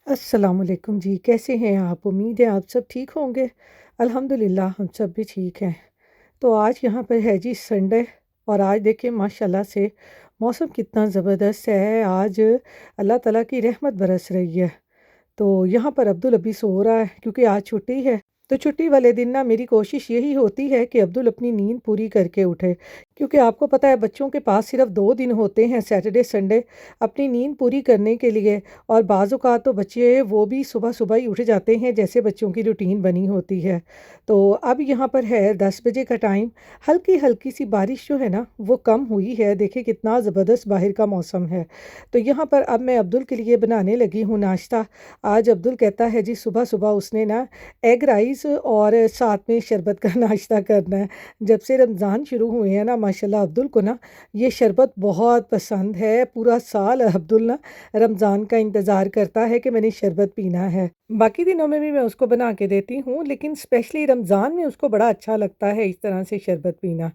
अस्सलामुअलैकुम जी, कैसे हैं आप? उम्मीद है आप सब ठीक होंगे। अल्हम्दुलिल्लाह हम सब भी ठीक हैं। तो आज यहाँ पर है जी संडे और आज देखिए माशाल्लाह से मौसम कितना ज़बरदस्त है। आज अल्लाह ताला की रहमत बरस रही है। तो यहाँ पर अब्दुल अभी सो रहा है क्योंकि आज छुट्टी है। तो छुट्टी वाले दिन ना मेरी कोशिश यही होती है कि अब्दुल अपनी नींद पूरी करके उठे, क्योंकि आपको पता है बच्चों के पास सिर्फ 2 दिन होते हैं सैटरडे संडे अपनी नींद पूरी करने के लिए। और बाज़ औक़ात तो बच्चे वो भी सुबह-सुबह ही उठ जाते हैं जैसे बच्चों की रूटीन बनी होती है। तो अब यहाँ पर है 10 बजे का टाइम, हल्की-हल्की सी बारिश जो है ना वो कम हुई है। देखिए कितना ज़बरदस्त बाहर का मौसम है। तो यहाँ पर अब मैं अब्दुल के लिए बनाने लगी हूँ नाश्ता। आज अब्दुल कहता है जी सुबह-सुबह उसने ना एग राइस और साथ में शरबत का नाश्ता करना है। जब से रमज़ान शुरू हुए हैं ना माशाल्लाह अब्दुल को ना ये शरबत बहुत पसंद है। पूरा साल अब्दुल ना रमज़ान का इंतज़ार करता है कि मैंने शरबत पीना है। बाकी दिनों में भी मैं उसको बना के देती हूँ, लेकिन स्पेशली रमज़ान में उसको बड़ा अच्छा लगता है इस तरह से शरबत पीना।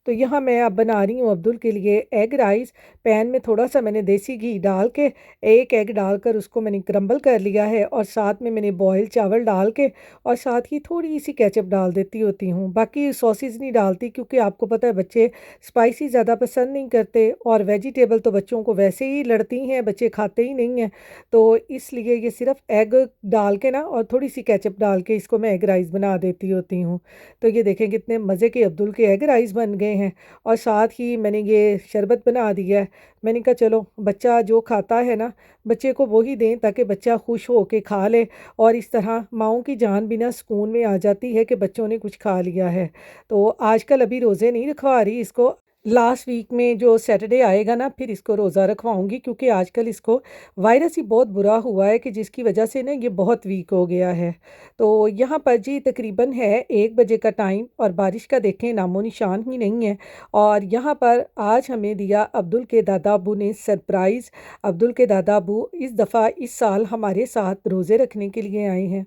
तो यहाँ मैं अब बना रही हूँ अब्दुल के लिए एग राइस। पैन में थोड़ा-सा मैंने देसी घी डाल के, 1 एग डालकर उसको मैंने क्रम्बल कर लिया है और साथ में मैंने बॉयल चावल डाल के और साथ ही थोड़ी-सी केचप डाल देती होती हूँ। बाकी सॉसेस नहीं डालती क्योंकि आपको पता है बच्चे स्पाइसी ज़्यादा पसंद नहीं करते और वेजिटेबल तो बच्चों को वैसे ही लड़ती हैं, बच्चे खाते ही नहीं हैं। तो इसलिए ये सिर्फ़ एग डाल के ना और थोड़ी-सी केचप डाल के इसको मैं एग राइस बना देती होती हूँ। तो ये देखें कितने मज़े के अब्दुल के एग राइस बन गए हैं और साथ ही मैंने ये शरबत बना दिया है। मैंने कहा चलो बच्चा जो खाता है ना, बच्चे को वही दें ताकि बच्चा खुश हो के खा ले और इस तरह माँओं की जान भी ना सुकून में आ जाती है कि बच्चों ने कुछ खा लिया है। तो आजकल अभी रोज़े नहीं रखवा रही इसको, लास्ट वीक में जो सैटरडे आएगा ना फिर इसको रोज़ा रखवाऊँगी, क्योंकि आजकल इसको वायरस ही बहुत बुरा हुआ है कि जिसकी वजह से ना ये बहुत वीक हो गया है। तो यहाँ पर जी तकरीबन है 1 बजे का टाइम और बारिश का देखें नामो-निशान ही नहीं है। और यहाँ पर आज हमें दिया अब्दुल के दादा अब्बू ने सरप्राइज़। अब्दुल के दादा अब्बू इस दफ़ा इस साल हमारे साथ रोज़े रखने के लिए आए हैं।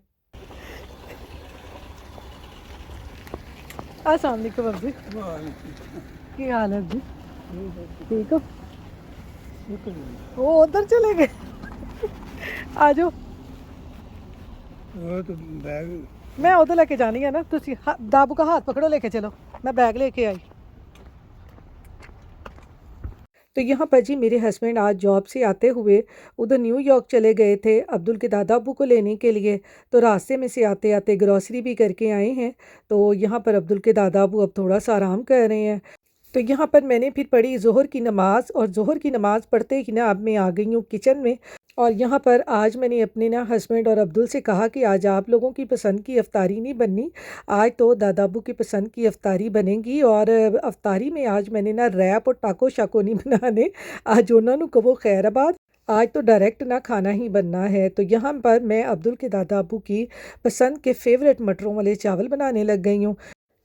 अस्सलाम वालेकुम अब्दुल, ਕੀ हाल है अब्दुल? ठीक हो? वो उधर चले गए। आ जाओ, वो तो बैग मैं उधर लेके जानी है ना, तुसी दाबू का हाथ पकड़ो लेके चलो, मैं बैग लेके आई। तो यहाँ पर जी मेरे हस्बैंड आज जॉब से आते हुए उधर न्यूयॉर्क चले गए थे अब्दुल के दादा अब्बू को लेने के लिए। तो रास्ते में से आते आते ग्रॉसरी भी करके आए हैं। तो यहाँ पर अब्दुल के दादा अब्बू अब थोड़ा सा आराम कर रहे हैं। तो यहाँ पर मैंने फिर पढ़ी ज़ोहर की नमाज़ और ज़ोहर की नमाज़ पढ़ते ही ना अब मैं आ गई हूँ किचन में। और यहाँ पर आज मैंने अपने ना हस्बैंड और अब्दुल से कहा कि आज आप लोगों की पसंद की अफ्तारी नहीं बननी, आज तो दादा अब्बू की पसंद की अफ्तारी बनेगी। और अफ्तारी में आज मैंने ना रैप और टाको शाको नहीं बनाने, आज उन्होंने कहो खैराबाद, आज तो डायरेक्ट ना खाना ही बनना है। तो यहाँ पर मैं अब्दुल के दादा अब्बू की पसंद के फेवरेट मटरों वाले चावल बनाने लग गई हूँ।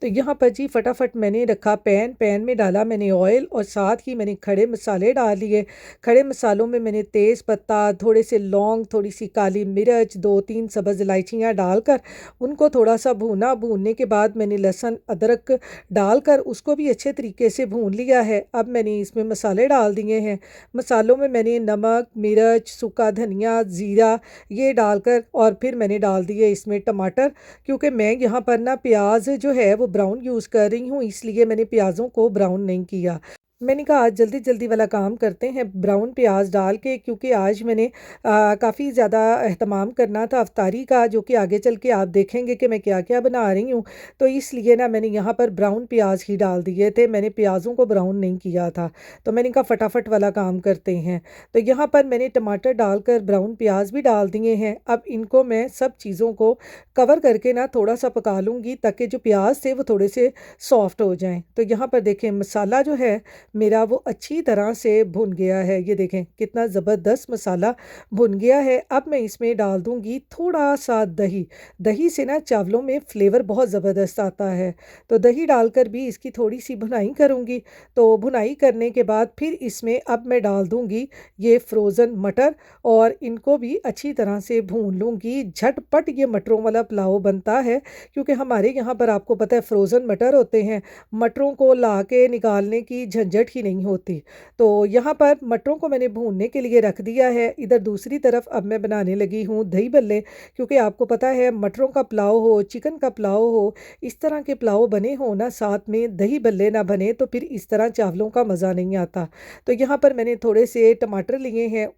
तो यहाँ पर जी फटाफट मैंने रखा पैन, पैन में डाला मैंने ऑयल और साथ ही मैंने खड़े मसाले डाल लिए। खड़े मसालों में मैंने तेज़ पत्ता, थोड़े से लौंग, थोड़ी सी काली मिर्च, 2-3 सब्ज़ इलायचियाँ डालकर उनको थोड़ा सा भूना। भूनने के बाद मैंने लहसुन अदरक डालकर उसको भी अच्छे तरीके से भून लिया है। अब मैंने इसमें मसाले डाल दिए हैं। मसालों में मैंने नमक, मिर्च, सूखा धनिया, ज़ीरा ये डालकर और फिर मैंने डाल दिए इसमें टमाटर, क्योंकि मैं यहाँ पर ना प्याज जो है वो ब्राउन यूज़ कर रही हूँ, इसलिए मैंने प्याज़ों को ब्राउन नहीं किया। मैंने कहा आज जल्दी-जल्दी वाला काम करते हैं ब्राउन प्याज डाल के, क्योंकि आज मैंने काफ़ी ज़्यादा एहतमाम करना था अफ्तारी का, जो कि आगे चल के आप देखेंगे कि मैं क्या-क्या बना रही हूँ। तो इसलिए ना मैंने यहाँ पर ब्राउन प्याज ही डाल दिए थे, मैंने प्याज़ों को ब्राउन नहीं किया था। तो मैंने कहा फटाफट वाला काम करते हैं। तो यहाँ पर मैंने टमाटर डालकर ब्राउन प्याज भी डाल दिए हैं। अब इनको मैं सब चीज़ों को कवर करके ना थोड़ा-सा पका लूँगी ताकि जो प्याज थे वो थोड़े से सॉफ्ट हो जाएँ। तो यहाँ पर देखें मसाला जो है मेरा वो अच्छी तरह से भुन गया है। ये देखें कितना ज़बरदस्त मसाला भुन गया है। अब मैं इसमें डाल दूँगी थोड़ा-सा दही। दही से ना चावलों में फ्लेवर बहुत ज़बरदस्त आता है। तो दही डालकर भी इसकी थोड़ी-सी भुनाई करूँगी। तो भुनाई करने के बाद फिर इसमें अब मैं डाल दूँगी ये फ्रोज़न मटर और इनको भी अच्छी तरह से भून लूँगी। झटपट ये मटरों वाला पुलाव बनता है, क्योंकि हमारे यहाँ पर आपको पता है फ्रोज़न मटर होते हैं। मटरों को ला के निकालने की झंझट झंझट ही नहीं होती। तो यहाँ पर मटरों को मैंने भूनने के लिए रख दिया है। इधर दूसरी तरफ अब मैं बनाने लगी हूँ दही बल्ले, क्योंकि आपको पता है मटरों का पुलाव हो, चिकन का पुलाव हो, इस तरह के पुलाव बने हो ना, साथ में दही बल्ले ना बने तो फिर इस तरह चावलों का मज़ा नहीं आता। तो यहाँ पर मैंने थोड़े से टमाटर लिए हैं,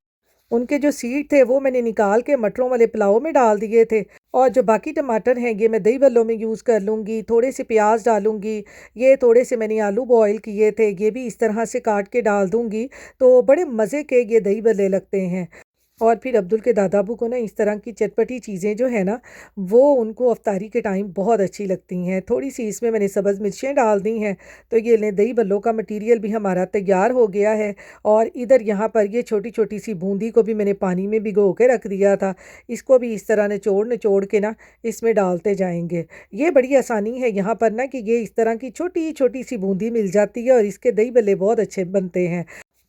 उनके जो सीड थे वो मैंने निकाल के मटरों वाले पुलाव में डाल दिए थे। और जो बाकी टमाटर हैं ये मैं दही बल्लों में यूज़ कर लूँगी, थोड़े से प्याज डालूँगी। ये थोड़े से मैंने आलू बॉयल किए थे, ये भी इस तरह से काट के डाल दूँगी। तो बड़े मज़े के ये दही बल्ले लगते हैं। और फिर अब्दुल के दादा अबू को ना इस तरह की चटपटी चीज़ें जो है ना, वो उनको अफ्तारी के टाइम बहुत अच्छी लगती हैं। थोड़ी सी इसमें मैंने सब्ज़ मिर्चें डाल दी हैं। तो ये लें, दही बल्लों का मटीरियल भी हमारा तैयार हो गया है। और इधर यहाँ पर ये छोटी छोटी सी बूंदी को भी मैंने पानी में भिगो के रख दिया था। इसको भी इस तरह निचोड़ निचोड़ के ना इसमें डालते जाएंगे। ये बड़ी आसानी है यहाँ पर ना कि ये इस तरह की छोटी छोटी सी बूंदी मिल जाती है और इसके दही बल्ले बहुत अच्छे बनते हैं।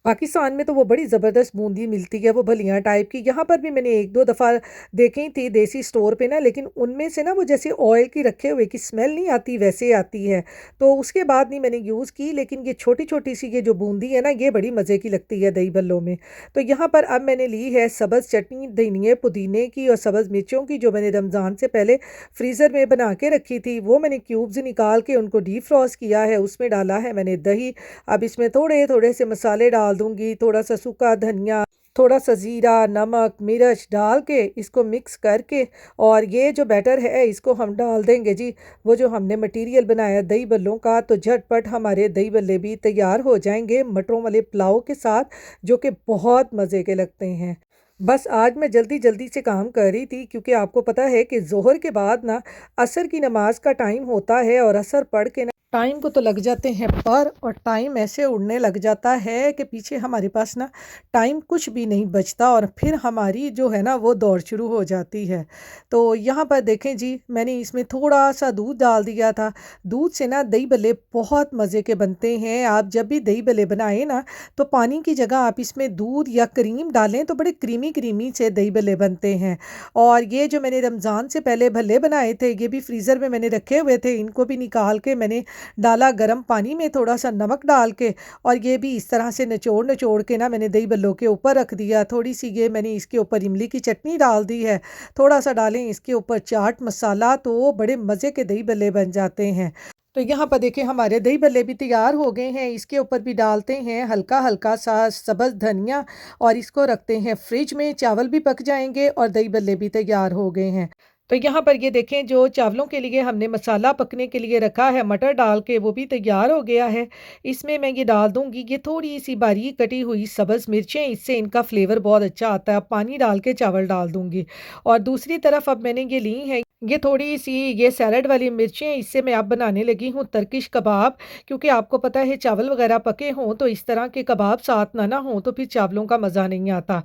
पाकिस्तान में तो वो बड़ी ज़बरदस्त बूंदी मिलती है, वो भलियाँ टाइप की। यहाँ पर भी मैंने एक दो दफ़ा देखी थी देसी स्टोर पे ना, लेकिन उनमें से ना वो जैसे ऑयल की रखे हुए की स्मेल नहीं आती, वैसे आती है। तो उसके बाद नहीं मैंने यूज़ की, लेकिन ये छोटी छोटी सी ये जो बूंदी है ना, ये बड़ी मज़े की लगती है दही बल्लों में। तो यहाँ पर अब मैंने ली है सब्ज़ चटनी धनिए पुदीने की और सब्ज़ मिर्चों की, जो मैंने रमज़ान से पहले फ्रीज़र में बना के रखी थी। वो मैंने क्यूब्स निकाल के उनको डीप फ्रॉस्ट किया है, उसमें डाला है मैंने दही। अब इसमें थोड़े थोड़े से मसाले डाल दूंगी, थोड़ा सा सूखा धनिया, थोड़ा सा ज़ीरा, नमक, मिर्च डाल के इसको मिक्स करके, और ये जो बैटर है इसको हम डाल देंगे जी, वो जो हमने मटेरियल बनाया दही बल्लों का। तो झटपट हमारे दही बल्ले भी तैयार हो जाएंगे मटरों वाले पुलाव के साथ, जो कि बहुत मज़े के लगते हैं। बस आज मैं जल्दी जल्दी से काम कर रही थी, क्योंकि आपको पता है कि जोहर के बाद ना असर की नमाज का टाइम होता है, और असर पढ़ के ना टाइम को तो लग जाते हैं पर, और टाइम ऐसे उड़ने लग जाता है कि पीछे हमारे पास ना टाइम कुछ भी नहीं बचता, और फिर हमारी जो है ना वो दौड़ शुरू हो जाती है। तो यहाँ पर देखें जी, मैंने इसमें थोड़ा सा दूध डाल दिया था। दूध से ना दही बल्ले बहुत मज़े के बनते हैं। आप जब भी दही बल्ले बनाएं ना, तो पानी की जगह आप इसमें दूध या क्रीम डालें तो बड़े क्रीमी क्रीमी से दही बल्ले बनते हैं। और ये जो मैंने रमज़ान से पहले भल्ले बनाए थे, ये भी फ्रीज़र में मैंने रखे हुए थे, इनको भी निकाल के मैंने डाला गर्म पानी में थोड़ा सा नमक डाल के, और ये भी इस तरह से निचोड़ निचोड़ के ना मैंने दही बल्लों के ऊपर रख दिया। थोड़ी सी ये मैंने इसके ऊपर इमली की चटनी डाल दी है, थोड़ा सा डालें इसके ऊपर चाट मसाला, तो बड़े मज़े के दही बल्ले बन जाते हैं। तो यहाँ पर देखें हमारे दही बल्ले भी तैयार हो गए हैं। इसके ऊपर भी डालते हैं हल्का हल्का सा सब्ज़ धनिया, और इसको रखते हैं फ्रिज में। चावल भी पक जाएंगे और दही बल्ले भी तैयार हो गए हैं। तो यहाँ पर ये देखें, जो चावलों के लिए हमने मसाला पकने के लिए रखा है मटर डाल के, वो भी तैयार हो गया है। इसमें मैं ये डाल दूँगी ये थोड़ी सी बारीक कटी हुई सब्ज़ मिर्चें, इससे इनका फ्लेवर बहुत अच्छा आता है। अब पानी डाल के चावल डाल दूँगी। और दूसरी तरफ अब मैंने ये ली है ये थोड़ी सी ये सैलड वाली मिर्चें, इससे मैं अब बनाने लगी हूँ तर्किश कबाब। क्योंकि आपको पता है चावल वगैरह पके हों तो इस तरह के कबाब साथ ना हो तो फिर चावलों का मज़ा नहीं आता।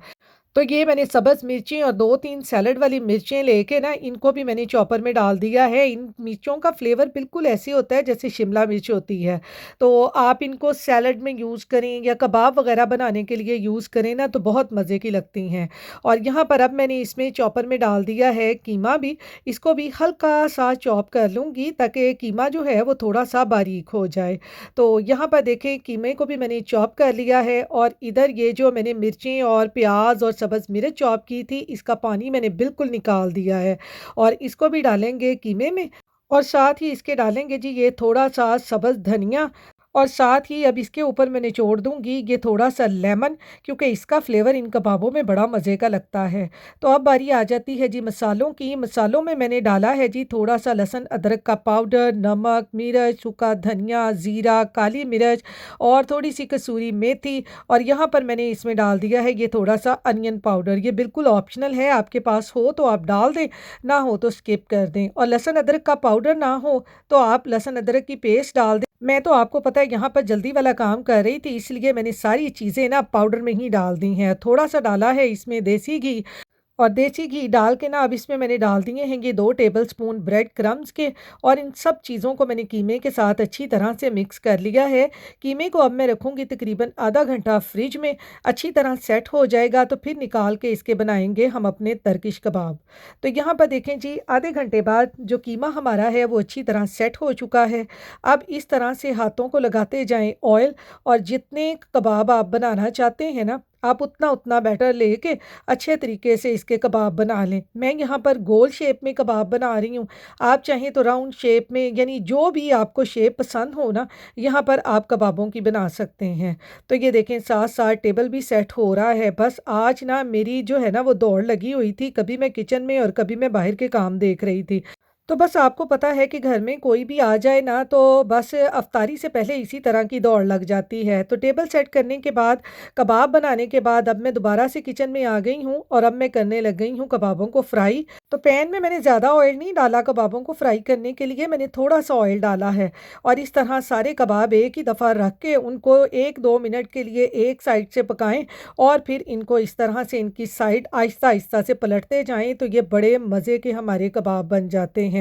तो ये मैंने सब्ज़ मिर्ची और 2-3 सैलड वाली मिर्चें लेके ना, इनको भी मैंने चॉपर में डाल दिया है। इन मिर्चों का फ्लेवर बिल्कुल ऐसे होता है जैसे शिमला मिर्च होती है। तो आप इनको सैलड में यूज़ करें या कबाब वगैरह बनाने के लिए यूज़ करें ना, तो बहुत मज़े की लगती हैं। और यहाँ पर अब मैंने इसमें चॉपर में डाल दिया है कीमा भी। इसको भी हल्का सा चॉप कर लूँगी ताकि कीमा जो है वो थोड़ा सा बारीक हो जाए। तो यहाँ पर देखें कीमे को भी मैंने चॉप कर लिया है, और इधर ये जो मैंने मिर्चें और प्याज और सब्ज़ मिर्च चॉप की थी, इसका पानी मैंने बिल्कुल निकाल दिया है। और इसको भी डालेंगे कीमे में, और साथ ही इसके डालेंगे जी ये थोड़ा सा सब्ज़ धनिया, और साथ ही अब इसके ऊपर मैं निचोड़ दूँगी ये थोड़ा सा लेमन, क्योंकि इसका फ्लेवर इन कबाबों में बड़ा मज़े का लगता है। तो अब बारी आ जाती है जी मसालों की। मसालों में मैंने डाला है जी थोड़ा सा लहसुन अदरक का पाउडर, नमक, मिर्च, सूखा धनिया, ज़ीरा, काली मिर्च, और थोड़ी सी कसूरी मेथी। और यहाँ पर मैंने इसमें डाल दिया है ये थोड़ा सा अनियन पाउडर। ये बिल्कुल ऑप्शनल है, आपके पास हो तो आप डाल दें, ना हो तो स्किप कर दें। और लहसुन अदरक का पाउडर ना हो तो आप लहसुन अदरक की पेस्ट डाल दें। मैं तो आपको पता है यहाँ पर जल्दी वाला काम कर रही थी, इसलिए मैंने सारी चीज़ें ना पाउडर में ही डाल दी हैं। थोड़ा सा डाला है इसमें देसी घी, और देसी घी डाल के ना अब इसमें मैंने डाल दिए हैं ये 2 टेबलस्पून ब्रेड क्रम्ब्स के, और इन सब चीज़ों को मैंने कीमे के साथ अच्छी तरह से मिक्स कर लिया है। कीमे को अब मैं रखूँगी तकरीबन आधा घंटा फ्रिज में, अच्छी तरह सेट हो जाएगा तो फिर निकाल के इसके बनाएँगे हम अपने टर्किश कबाब। तो यहाँ पर देखें जी, आधे घंटे बाद जो कीमा हमारा है वो अच्छी तरह सेट हो चुका है। अब इस तरह से हाथों को लगाते जाएँ ऑयल, और जितने कबाब आप बनाना चाहते हैं ना, आप उतना-उतना बैटर लेके अच्छे तरीके से इसके कबाब बना लें। मैं यहाँ पर गोल शेप में कबाब बना रही हूँ। आप चाहें तो राउंड शेप में, यानी जो भी आपको शेप पसंद हो ना, यहाँ पर आप कबाबों की बना सकते हैं। तो ये देखें साथ-साथ टेबल भी सेट हो रहा है। बस आज ना मेरी जो है ना वो दौड़ लगी हुई थी, कभी मैं किचन में और कभी मैं बाहर के काम देख रही थी। तो बस आपको पता है कि घर में कोई भी आ जाए ना, तो बस अफ्तारी से पहले इसी तरह की दौड़ लग जाती है। तो टेबल सेट करने के बाद, कबाब बनाने के बाद अब मैं दोबारा से किचन में आ गई हूँ और अब मैं करने लग गई हूँ कबाबों को फ्राई। तो पैन में मैंने ज़्यादा ऑयल नहीं डाला, कबाबों को फ्राई करने के लिए मैंने थोड़ा-सा ऑयल डाला है, और इस तरह सारे कबाब एक ही दफ़ा रख के उनको 1-2 मिनट के लिए एक साइड से पकाएँ, और फिर इनको इस तरह से इनकी साइड आहिस्ता-आहिस्ता से पलटते जाएँ, तो ये बड़े मज़े के हमारे कबाब बन जाते हैं।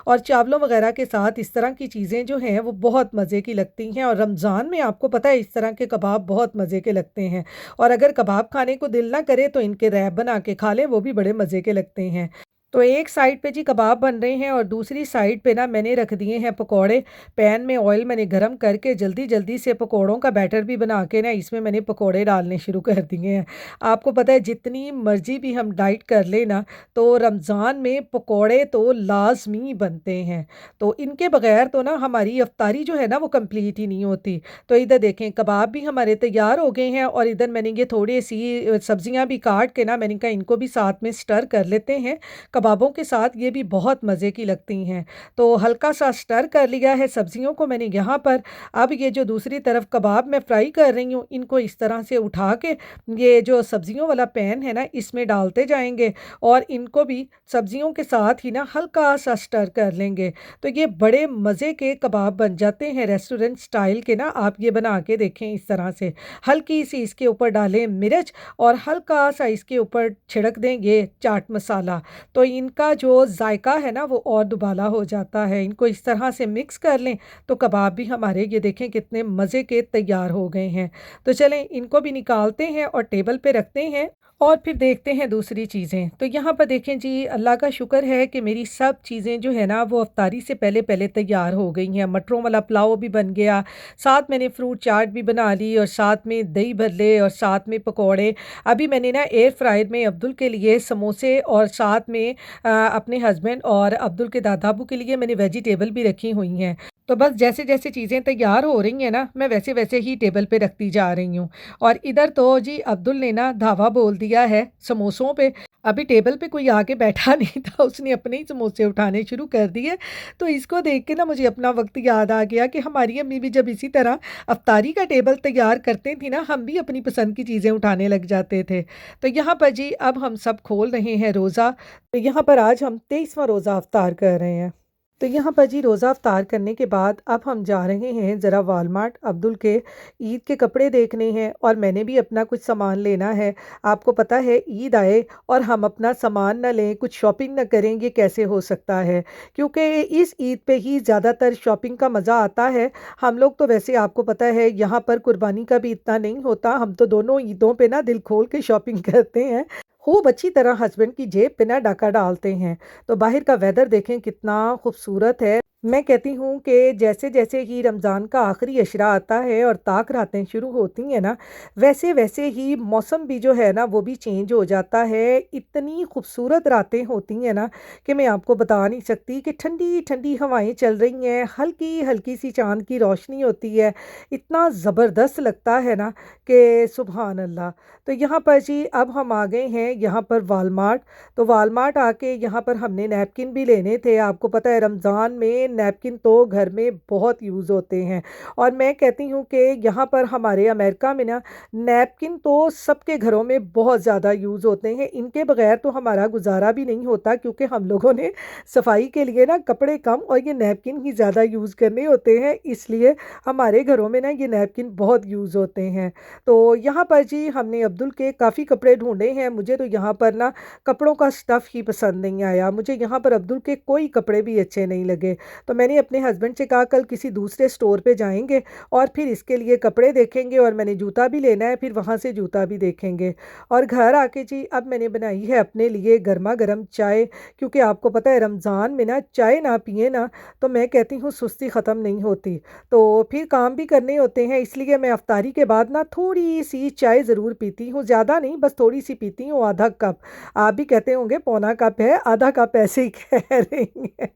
और चावलों वगैरह के साथ इस तरह की चीज़ें जो हैं वो बहुत मज़े की लगती हैं, और रमज़ान में आपको पता है इस तरह के कबाब बहुत मज़े के लगते हैं। और अगर कबाब खाने को दिल ना करे तो इनके रैप बना के खा लें, वो भी बड़े मज़े के लगते हैं। तो एक साइड पे जी कबाब बन रहे हैं और दूसरी साइड पे ना मैंने रख दिए हैं पकौड़े। पैन में ऑयल मैंने गरम करके जल्दी-जल्दी से पकौड़ों का बैटर भी बना के ना इसमें मैंने पकौड़े डालने शुरू कर दिए हैं। आपको पता है जितनी मर्ज़ी भी हम डाइट कर लें ना, तो रमज़ान में पकौड़े तो लाज़मी बनते हैं। तो इनके बगैर तो ना हमारी इफ्तारी जो है ना वो कंप्लीट ही नहीं होती। तो इधर देखें कबाब भी हमारे तैयार हो गए हैं, और इधर मैंने ये थोड़ी-सी सब्ज़ियाँ भी काट के ना मैंने कहा इनको भी साथ में स्टर कर लेते हैं। कबाबों के साथ ये भी बहुत मज़े की लगती हैं। तो हल्का-सा स्टर कर लिया है सब्ज़ियों को मैंने यहाँ पर। अब ये जो दूसरी तरफ कबाब मैं फ्राई कर रही हूँ, इनको इस तरह से उठा के ये जो सब्ज़ियों वाला पैन है ना, इसमें डालते जाएँगे, और इनको भी सब्ज़ियों के साथ ही ना हल्का-सा स्टर कर लेंगे। तो ये बड़े मज़े के कबाब बन जाते हैं रेस्टोरेंट स्टाइल के ना, आप ये बना के देखें इस तरह से। हल्की-सी इसके ऊपर डालें मिर्च, और हल्का-सा इसके ऊपर छिड़क दें ये चाट मसाला। तो इनका जो जायका है ना वो और दुबाला हो जाता है। इनको इस तरह से मिक्स कर लें, तो कबाब भी हमारे ये देखें कितने मज़े के तैयार हो गए हैं। तो चलें इनको भी निकालते हैं और टेबल पे रखते हैं, और फिर देखते हैं दूसरी चीज़ें। तो यहाँ पर देखें जी, अल्लाह का शुक्र है कि मेरी सब चीज़ें जो है ना वो इफ्तारी से पहले-पहले तैयार हो गई हैं। मटरों वाला पुलाव भी बन गया, साथ मैंने फ्रूट चाट भी बना ली, और साथ में दही भल्ले, और साथ में पकौड़े। अभी मैंने ना एयर फ्रायर में अब्दुल के लिए समोसे, और साथ में अपने हस्बैंड और अब्दुल के दादा अबू के लिए मैंने वेजिटेबल भी रखी हुई हैं। तो बस जैसे-जैसे चीज़ें तैयार हो रही हैं ना, मैं वैसे-वैसे ही टेबल पे रखती जा रही हूँ। और इधर तो जी अब्दुल ने ना धावा बोल दिया है समोसों पे। अभी टेबल पे कोई आके बैठा नहीं था, उसने अपने ही समोसे उठाने शुरू कर दिए। तो इसको देख के ना मुझे अपना वक़्त याद आ गया कि हमारी अम्मी भी जब इसी तरह अफ्तारी का टेबल तैयार करती थी ना, हम भी अपनी पसंद की चीज़ें उठाने लग जाते थे। तो यहाँ पर जी अब हम सब खोल रहे हैं रोज़ा। तो यहाँ पर आज हम 23वाँ रोज़ा अफ्तार कर रहे हैं। तो यहाँ पर जी रोज़ा अफ्तार करने के बाद अब हम जा रहे हैं ज़रा वॉलमार्ट, अब्दुल के ईद के कपड़े देखने हैं, और मैंने भी अपना कुछ सामान लेना है। आपको पता है ईद आए और हम अपना सामान ना लें, कुछ शॉपिंग ना करें, ये कैसे हो सकता है? क्योंकि इस ईद पे ही ज़्यादातर शॉपिंग का मज़ा आता है। हम लोग तो वैसे आपको पता है यहाँ पर कुर्बानी का भी इतना नहीं होता, हम तो दोनों ईदों पे ना दिल खोल के शॉपिंग करते हैं। खूब अच्छी तरह हस्बैंड की जेब पे ना डाका डालते हैं। तो बाहर का वेदर देखें कितना खूबसूरत है। मैं कहती हूँ कि जैसे-जैसे ही रमज़ान का आखिरी अशरा आता है और ताक रातें शुरू होती हैं ना, वैसे-वैसे ही मौसम भी जो है ना वो भी चेंज हो जाता है। इतनी खूबसूरत रातें होती हैं ना कि मैं आपको बता नहीं सकती, कि ठंडी-ठंडी हवाएँ चल रही हैं, हल्की-हल्की सी चाँद की रोशनी होती है। इतना ज़बरदस्त लगता है ना कि सुभान अल्लाह। तो यहाँ पर जी अब हम आ गए हैं यहाँ पर वॉलमार्ट। तो वॉलमार्ट आके यहाँ पर हमने नैपकिन भी लेने थे। आपको पता है रमज़ान में नैपकिन तो घर में बहुत यूज़ होते हैं। और मैं कहती हूँ कि यहाँ पर हमारे अमेरिका में ना नैपकिन तो सबके घरों में बहुत ज़्यादा यूज़ होते हैं। इनके बगैर तो हमारा गुज़ारा भी नहीं होता, क्योंकि हम लोगों ने सफाई के लिए ना कपड़े कम और ये नैपकिन ही ज़्यादा यूज़ करने होते हैं, इसलिए हमारे घरों में ना ये नैपकिन बहुत यूज़ होते हैं। तो यहाँ पर जी हमने अब्दुल के काफ़ी कपड़े ढूँढे हैं, मुझे तो यहाँ पर ना कपड़ों का स्टफ़ ही पसंद नहीं आया। मुझे यहाँ पर अब्दुल के कोई कपड़े भी अच्छे नहीं लगे। तो मैंने अपने हस्बैंड से कहा कल किसी दूसरे स्टोर पे जाएँगे और फिर इसके लिए कपड़े देखेंगे, और मैंने जूता भी लेना है, फिर वहाँ से जूता भी देखेंगे। और घर आके जी अब मैंने बनाई है अपने लिए गरमा-गरम चाय, क्योंकि आपको पता है रमज़ान में ना चाय ना पिए ना तो मैं कहती हूँ सुस्ती ख़त्म नहीं होती। तो फिर काम भी करने होते हैं, इसलिए मैं इफ्तारी के बाद ना थोड़ी-सी चाय ज़रूर पीती हूँ, ज़्यादा नहीं, बस थोड़ी-सी पीती हूँ, आधा कप। आप भी कहते होंगे पौना कप है, आधा कप ऐसे ही कह रही हैं।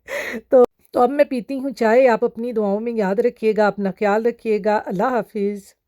तो अब मैं पीती हूँ चाय। आप अपनी दुआओं में याद रखिएगा, अपना ख़्याल रखिएगा। अल्लाह हाफ़िज़।